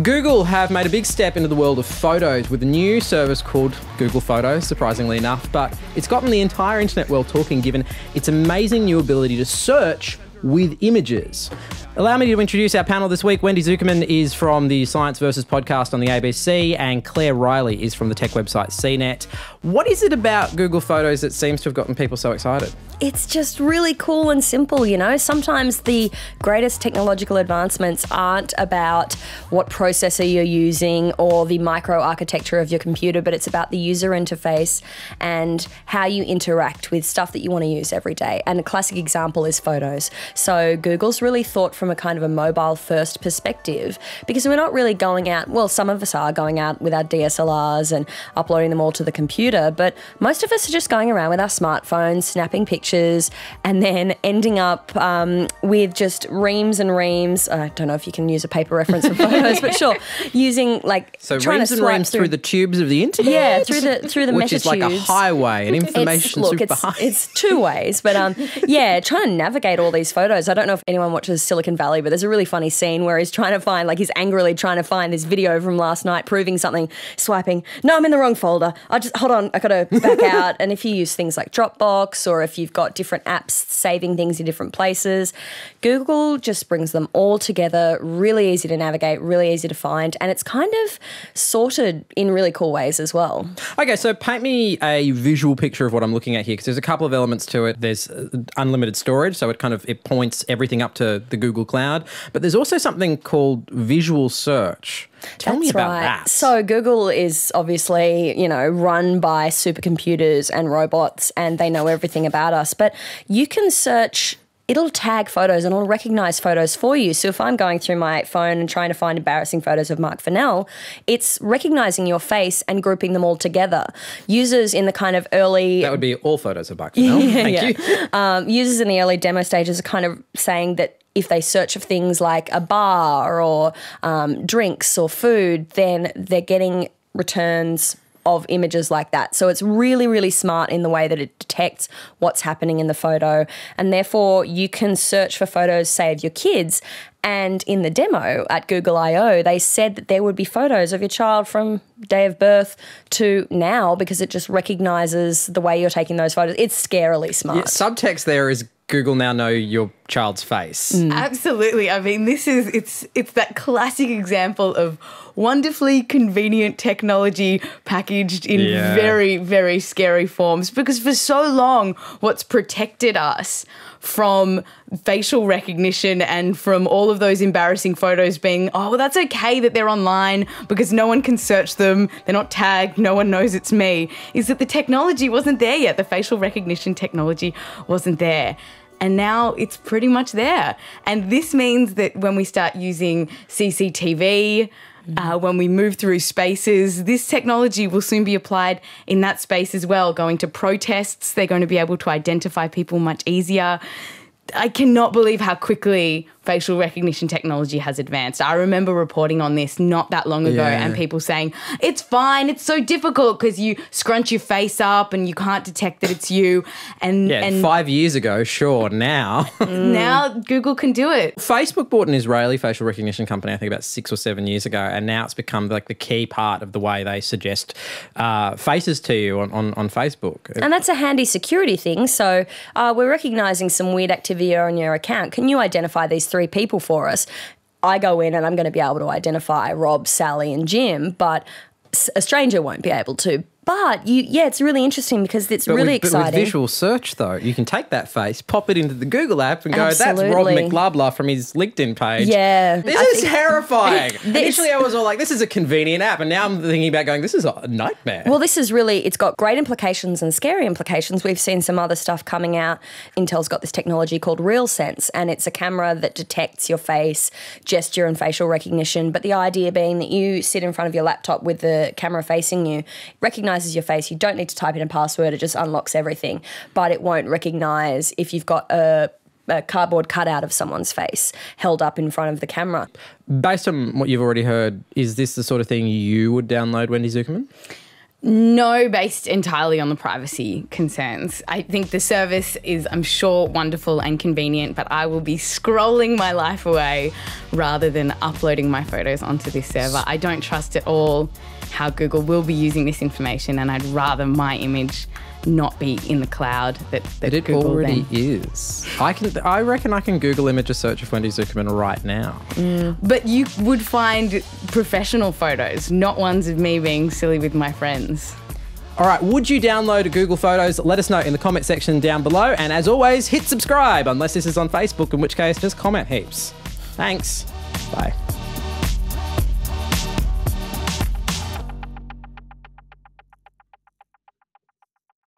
Google have made a big step into the world of photos with a new service called Google Photos, surprisingly enough, but it's gotten the entire internet world talking given its amazing new ability to search with images. Allow me to introduce our panel this week. Wendy Zuckerman is from the Science Versus podcast on the ABC, and Claire Riley is from the tech website CNET. What is it about Google Photos that seems to have gotten people so excited? It's just really cool and simple, you know. Sometimes the greatest technological advancements aren't about what processor you're using or the microarchitecture of your computer, but it's about the user interface and how you interact with stuff that you want to use every day. And a classic example is photos. So Google's really thought from a kind of a mobile-first perspective, because we're not really going out, well, some of us are going out with our DSLRs and uploading them all to the computer, but most of us are just going around with our smartphones, snapping pictures, and then ending up with just reams and reams. I don't know if you can use a paper reference for photos, but sure, using like so reams and reams through the tubes of the internet. Yeah, through the which is like a highway, an information superhighway. It's two ways, but yeah, trying to navigate all these photos. I don't know if anyone watches Silicon Valley, but there's a really funny scene where he's trying to find, like, he's angrily trying to find this video from last night proving something, swiping. No, I'm in the wrong folder. Hold on, I got to back out. And if you use things like Dropbox, or if you've got different apps saving things in different places, Google just brings them all together, really easy to navigate, really easy to find, and it's kind of sorted in really cool ways as well. Okay, so paint me a visual picture of what I'm looking at here, because there's a couple of elements to it. There's unlimited storage, so it points everything up to the Google Cloud, but there's also something called visual search. Tell me about that. So Google is obviously, you know, run by supercomputers and robots, and they know everything about us. But you can search, it'll tag photos and it'll recognize photos for you. So if I'm going through my phone and trying to find embarrassing photos of Mark Fennell, it's recognizing your face and grouping them all together. Users in the kind of early... That would be all photos of Mark Fennell. Thank you. Users in the early demo stages are kind of saying that if they search for things like a bar or drinks or food, then they're getting returns of images like that. So it's really, really smart in the way that it detects what's happening in the photo, and therefore you can search for photos, say, of your kids. And in the demo at Google I/O, they said that there would be photos of your child from day of birth to now, because it just recognises the way you're taking those photos. It's scarily smart. Yeah, subtext there is Google now know your child's face. Absolutely. I mean, it's that classic example of wonderfully convenient technology packaged in very, very scary forms, because for so long what's protected us from facial recognition and from all of those embarrassing photos being, oh, well, that's okay that they're online because no one can search them, they're not tagged, no one knows it's me, is that the technology wasn't there yet. The facial recognition technology wasn't there. And now it's pretty much there. And this means that when we start using CCTV, when we move through spaces, this technology will soon be applied in that space as well. Going to protests, they're going to be able to identify people much easier. I cannot believe how quickly facial recognition technology has advanced. I remember reporting on this not that long ago and people saying, it's fine, it's so difficult because you scrunch your face up and you can't detect that it's you. And 5 years ago, sure, now. Now Google can do it. Facebook bought an Israeli facial recognition company, I think about 6 or 7 years ago, and now it's become like the key part of the way they suggest faces to you on Facebook. And that's a handy security thing. So we're recognising some weird activity on your account. Can you identify these 3 people for us? I go in and I'm going to be able to identify Rob, Sally and Jim, but a stranger won't be able to. But it's really interesting because it's really exciting. But with visual search, though, you can take that face, pop it into the Google app and go, that's Rob McLubler from his LinkedIn page. Yeah. This is terrifying. Initially, I was all like, this is a convenient app. And now I'm thinking about going, this is a nightmare. Well, this is really, it's got great implications and scary implications. We've seen some other stuff coming out. Intel's got this technology called RealSense, and it's a camera that detects your face, gesture and facial recognition. But the idea being that you sit in front of your laptop with the camera facing you, recognizes your face. You don't need to type in a password. It just unlocks everything. But it won't recognise if you've got a cardboard cutout of someone's face held up in front of the camera. Based on what you've already heard, is this the sort of thing you would download, Wendy Zuckerman? No, based entirely on the privacy concerns. I think the service is, I'm sure, wonderful and convenient, but I will be scrolling my life away rather than uploading my photos onto this server. I don't trust at all how Google will be using this information, and I'd rather my image not be in the cloud that But it Google already then. is. I reckon I can Google image a search of Wendy Zuckerman right now. But you would find professional photos, not ones of me being silly with my friends. All right, would you download Google Photos? Let us know in the comment section down below. And as always, hit subscribe, unless this is on Facebook, in which case just comment heaps. Thanks. Bye.